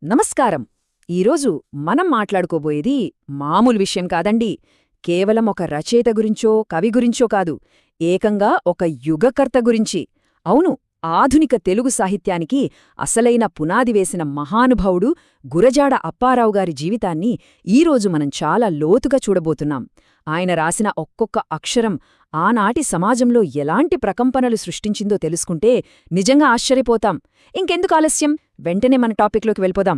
నమస్కారం. ఈరోజు మనం మాట్లాడుకోబోయేది మామూలు విషయం కాదండి. కేవలం ఒక రచయిత గురించో కవి గురించో కాదు, ఏకంగా ఒక యుగకర్త గురించి. అవును, ఆధునిక తెలుగు సాహిత్యానికి అసలైన పునాది వేసిన మహానుభావుడు గురజాడ అప్పారావు గారి జీవితాన్ని ఈరోజు మనం చాలా లోతుగా చూడబోతున్నాం. ఆయన రాసిన ఒక్కొక్క అక్షరం ఆనాటి సమాజంలో ఎలాంటి ప్రకంపనలు సృష్టించిందో తెలుసుకుంటే నిజంగా ఆశ్చర్యపోతాం. ఇంకెందుకు ఆలస్యం, వెంటనే మన టాపిక్లోకి వెళ్ళిపోదాం.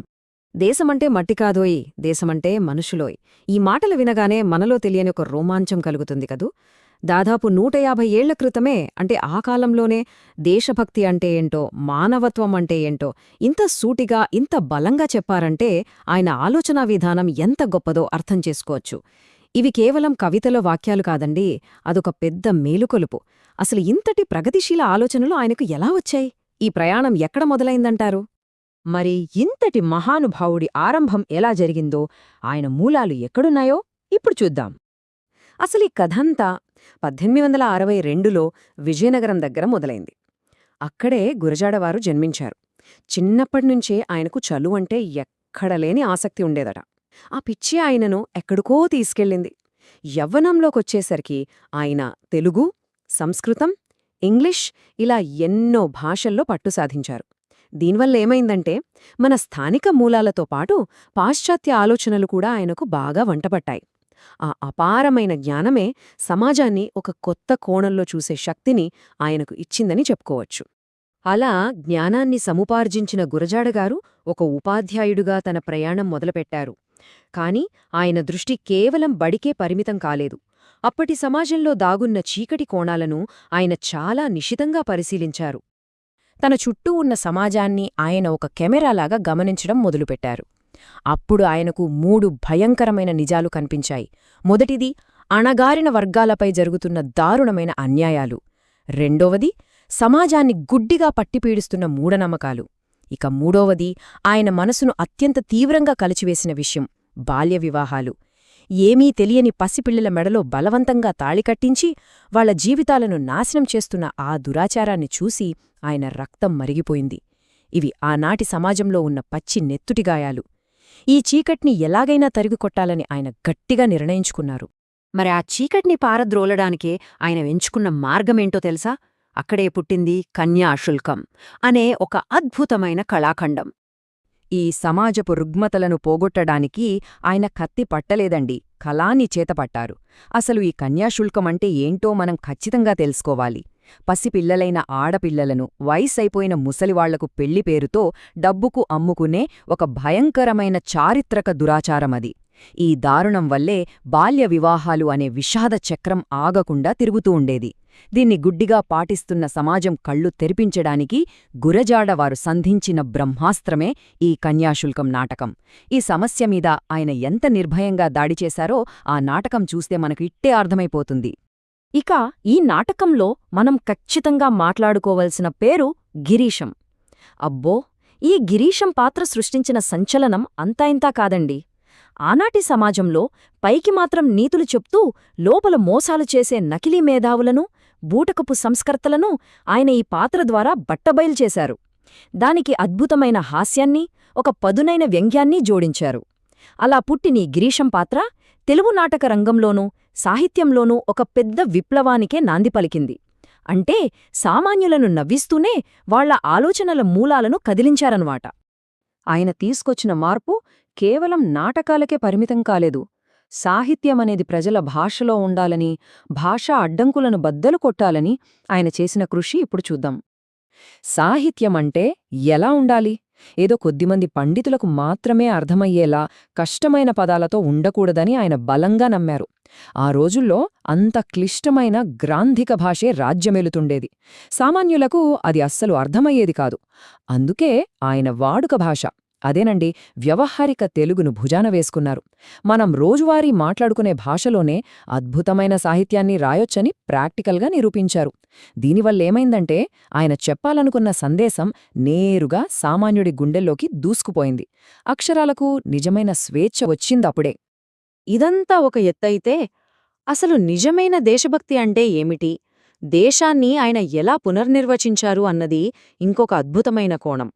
దేశమంటే మట్టి కాదోయ్, దేశమంటే మనుషులోయ్. ఈ మాటలు వినగానే మనలో తెలియని ఒక రోమాంచం కలుగుతుంది కదూ. దాదాపు 150 ఏళ్ల క్రితమే, అంటే ఆ కాలంలోనే దేశభక్తి అంటే ఏంటో, మానవత్వం అంటే ఏంటో ఇంత సూటిగా, ఇంత బలంగా చెప్పారంటే ఆయన ఆలోచనా విధానం ఎంత గొప్పదో అర్థం చేసుకోవచ్చు. ఇవి కేవలం కవితలో వాక్యాలు కాదండి, అదొక పెద్ద మేలుకొలుపు. అసలు ఇంతటి ప్రగతిశీల ఆలోచనలు ఆయనకు ఎలా వచ్చాయి? ఈ ప్రయాణం ఎక్కడ మొదలైందంటారు? మరి ఇంతటి మహానుభావుడి ఆరంభం ఎలా జరిగిందో, ఆయన మూలాలు ఎక్కడున్నాయో ఇప్పుడు చూద్దాం. అసలీ కథంతా 1862లో విజయనగరం దగ్గర మొదలైంది. అక్కడే గురజాడవారు జన్మించారు. చిన్నప్పటినుంచే ఆయనకు చలువంటే ఎక్కడలేని ఆసక్తి ఉండేదట. ఆ పిచ్చి ఆయనను ఎక్కడికో తీసుకెళ్ళింది. యవ్వనంలోకొచ్చేసరికి ఆయన తెలుగు, సంస్కృతం, ఇంగ్లీష్ ఇలా ఎన్నో భాషల్లో పట్టు సాధించారు. దీనివల్లేమైందంటే మన స్థానిక మూలాలతో పాటు పాశ్చాత్య ఆలోచనలు కూడా ఆయనకు బాగా వంటపట్టాయి. ఆ అపారమైన జ్ఞానమే సమాజాన్ని ఒక కొత్త కోణంలో చూసే శక్తిని ఆయనకు ఇచ్చిందని చెప్పుకోవచ్చు. అలా జ్ఞానాన్ని సముపార్జించిన గురజాడగారు ఒక ఉపాధ్యాయుడుగా తన ప్రయాణం మొదలుపెట్టారు. కాని ఆయన దృష్టి కేవలం బడికే పరిమితం కాలేదు. అప్పటి సమాజంలో దాగున్న చీకటి కోణాలను ఆయన చాలా నిశితంగా పరిశీలించారు. తన చుట్టూ ఉన్న సమాజాన్ని ఆయన ఒక కెమెరాలాగా గమనించడం మొదలుపెట్టారు. అప్పుడు ఆయనకు 3 భయంకరమైన నిజాలు కనిపించాయి. మొదటిది, అణగారిన వర్గాలపై జరుగుతున్న దారుణమైన అన్యాయాలు. రెండోవది, సమాజాన్ని గుడ్డిగా పట్టిపీడిస్తున్న మూఢనమ్మకాలు. ఇక మూడోవది, ఆయన మనసును అత్యంత తీవ్రంగా కలిచివేసిన విషయం, బాల్య వివాహాలు. ఏమీ తెలియని పసిపిల్లల మెడలో బలవంతంగా తాళికట్టించి వాళ్ల జీవితాలను నాశనం చేస్తున్న ఆ దురాచారాన్ని చూసి ఆయన రక్తం మరిగిపోయింది. ఇవి ఆనాటి సమాజంలో ఉన్న పచ్చి నెత్తుటిగాయాలు. ఈ చీకట్ని ఎలాగైనా తరిగికొట్టాలని ఆయన గట్టిగా నిర్ణయించుకున్నారు. మరి ఆ చీకటిని పారద్రోలడానికే ఆయన ఎంచుకున్న మార్గమేంటో తెలుసా? అక్కడే పుట్టింది కన్యాశుల్కం అనే ఒక అద్భుతమైన కళాఖండం. ఈ సమాజపు రుగ్మతలను పోగొట్టడానికి ఆయన కత్తి పట్టలేదండి, కళాన్ని చేతపట్టారు. అసలు ఈ కన్యాశుల్కమంటే ఏంటో మనం ఖచ్చితంగా తెలుసుకోవాలి. పసిపిల్లలైన ఆడపిల్లలను, వయసైపోయిన ముసలివాళ్లకు పెళ్లి పేరుతో డబ్బుకు అమ్ముకునే ఒక భయంకరమైన చారిత్రక దురాచారమది. ఈ దారుణం వల్లే బాల్య వివాహాలు అనే విషాద చక్రం ఆగకుండా తిరుగుతూ ఉండేది. దీన్ని గుడ్డిగా పాటిస్తున్న సమాజం కళ్ళు తెరిపించడానికి గురజాడవారు సంధించిన బ్రహ్మాస్త్రమే ఈ కన్యాశుల్కం నాటకం. ఈ సమస్య మీద ఆయన ఎంత నిర్భయంగా దాడిచేశారో ఆ నాటకం చూస్తే మనకు ఇట్టే అర్థమైపోతుంది. ఇక ఈ నాటకంలో మనం ఖచ్చితంగా మాట్లాడుకోవలసిన పేరు గిరీశం. అబ్బో, ఈ గిరీశం పాత్ర సృష్టించిన సంచలనం అంతా ఇంతా కాదండి. ఆనాటి సమాజంలో పైకి మాత్రం నీతులు చెప్తూ లోపల మోసాలు చేసే నకిలీ మేధావులను, బూటకపు సంస్కర్తలను ఆయన ఈ పాత్ర ద్వారా బట్టబయల్చేశారు. దానికి అద్భుతమైన హాస్యాన్ని, ఒక పదునైన వ్యంగ్యాన్ని జోడించారు. అలా పుట్టిన ఈ గిరీశం పాత్ర తెలుగు నాటక రంగంలోనూ, సాహిత్యంలోనూ ఒక పెద్ద విప్లవానికే నాంది పలికింది. అంటే సామాన్యులను నవ్విస్తూనే వాళ్ల ఆలోచనల మూలాలను కదిలించారన్నమాట. ఆయన తీసుకొచ్చిన మార్పు కేవలం నాటకాలకే పరిమితం కాలేదు. సాహిత్యమనేది ప్రజల భాషలో ఉండాలని, భాషా అడ్డంకులను బద్దలు కొట్టాలని ఆయన చేసిన కృషి ఇప్పుడు చూద్దాం. సాహిత్యమంటే ఎలా ఉండాలి? ఏదో కొద్దిమంది పండితులకు మాత్రమే అర్థమయ్యేలా కష్టమైన పదాలతో ఉండకూడదని ఆయన బలంగా నమ్మారు. ఆ రోజుల్లో అంత క్లిష్టమైన గ్రాంధిక భాషే రాజ్యమేలుతుండేది. సామాన్యులకు అది అస్సలు అర్థమయ్యేది కాదు. అందుకే ఆయన వాడుక భాష, అదేనండి, వ్యవహారిక తెలుగును భుజాన వేసుకున్నారు. మనం రోజువారీ మాట్లాడుకునే భాషలోనే అద్భుతమైన సాహిత్యాన్ని రాయొచ్చని ప్రాక్టికల్గా నిరూపించారు. దీనివల్లేమైందంటే ఆయన చెప్పాలనుకున్న సందేశం నేరుగా సామాన్యుడి గుండెల్లోకి దూసుకుపోయింది. అక్షరాలకు నిజమైన స్వేచ్ఛ వచ్చిందప్పుడే. ఇదంతా ఒక ఎత్తైతే, అసలు నిజమైన దేశభక్తి అంటే ఏమిటి, దేశాన్ని ఆయన ఎలా పునర్నిర్వచించారు అన్నది ఇంకొక అద్భుతమైన కోణం.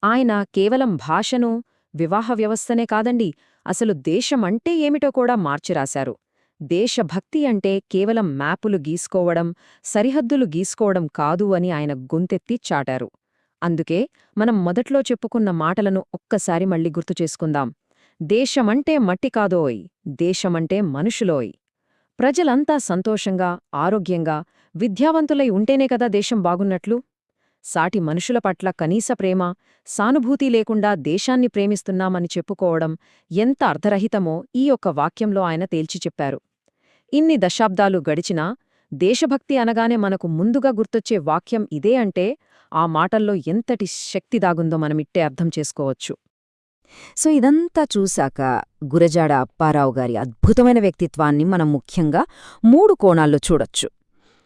ఆయన కేవలం భాషను, వివాహ వ్యవస్థనే కాదండి, అసలు దేశమంటే ఏమిటో కూడా మార్చిరాశారు. దేశభక్తి అంటే కేవలం మ్యాపులు గీసుకోవడం, సరిహద్దులు గీసుకోవడం కాదు అని ఆయన గొంతెత్తి చాటారు. అందుకే మనం మొదట్లో చెప్పుకున్న మాటలను ఒక్కసారి మళ్ళీ గుర్తుచేసుకుందాం. దేశమంటే మట్టి కాదోయ్, దేశమంటే మనుషులోయ్. ప్రజలంతా సంతోషంగా, ఆరోగ్యంగా, విద్యావంతులై ఉంటేనే కదా దేశం బాగున్నట్లు. సాటి మనుషుల పట్ల కనీస ప్రేమ, సానుభూతి లేకుండా దేశాన్ని ప్రేమిస్తున్నామని చెప్పుకోవడం ఎంత అర్ధరహితమో ఈ ఒక్క వాక్యంలో ఆయన తేల్చి చెప్పారు. ఇన్ని దశాబ్దాలు గడిచినా దేశభక్తి అనగానే మనకు ముందుగా గుర్తొచ్చే వాక్యం ఇదే అంటే ఆ మాటల్లో ఎంతటి శక్తి దాగుందో మనమిట్టే అర్థం చేసుకోవచ్చు. సో ఇదంతా చూశాక గురజాడ అప్పారావు గారి అద్భుతమైన వ్యక్తిత్వాన్ని మనం ముఖ్యంగా 3 కోణాల్లో చూడొచ్చు.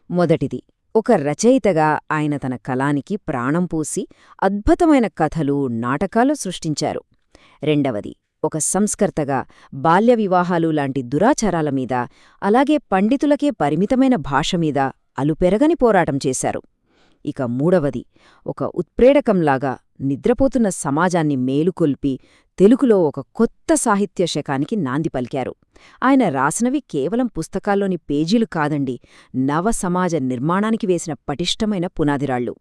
మొదటిది, ఒక రచయితగా ఆయన తన కలానికి ప్రాణం పోసి అద్భుతమైన కథలు, నాటకాలు సృష్టించారు. రెండవది, ఒక సంస్కర్తగా బాల్య వివాహాలు లాంటి దురాచారాల మీద, అలాగే పండితులకే పరిమితమైన భాష మీద అలుపెరగని పోరాటం చేశారు. ఇక మూడవది, ఒక ఉత్ప్రేరకంలాగా నిద్రపోతున్న సమాజాన్ని మేలుకొల్పి తెలుగులో ఒక కొత్త సాహిత్య శకానికి నాంది పలికారు. ఆయన రాసినవి కేవలం పుస్తకాల్లోని పేజీలు కాదండి, నవ సమాజ నిర్మాణానికి వేసిన పటిష్టమైన పునాదిరాళ్లు.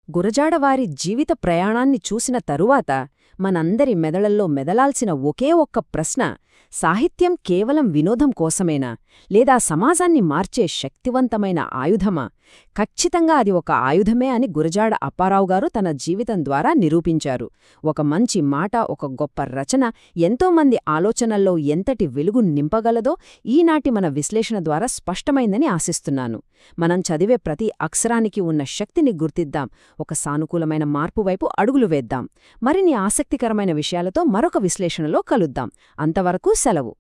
గురజాడవారి జీవిత ప్రయాణాన్ని చూసిన తరువాత మనందరి మెదళల్లో మెదలాల్సిన ఒకే ఒక్క ప్రశ్న, సాహిత్యం కేవలం వినోదం కోసమేనా, లేదా సమాజాన్ని మార్చే శక్తివంతమైన ఆయుధమా? ఖచ్చితంగా అది ఒక ఆయుధమే అని గురజాడ అప్పారావు గారు తన జీవితం ద్వారా నిరూపించారు. ఒక మంచి మాట, ఒక గొప్ప రచన ఎంతోమంది ఆలోచనల్లో ఎంతటి వెలుగు నింపగలదో ఈనాటి మన విశ్లేషణ ద్వారా స్పష్టమైందని ఆశిస్తున్నాను. మనం చదివే ప్రతి అక్షరానికి ఉన్న శక్తిని గుర్తిద్దాం, ఒక సానుకూలమైన మార్పు వైపు అడుగులు వేద్దాం. మరిన్ని ఆసక్తికరమైన విషయాలతో మరొక విశ్లేషణలో కలుద్దాం. అంతవరకు సెలవు.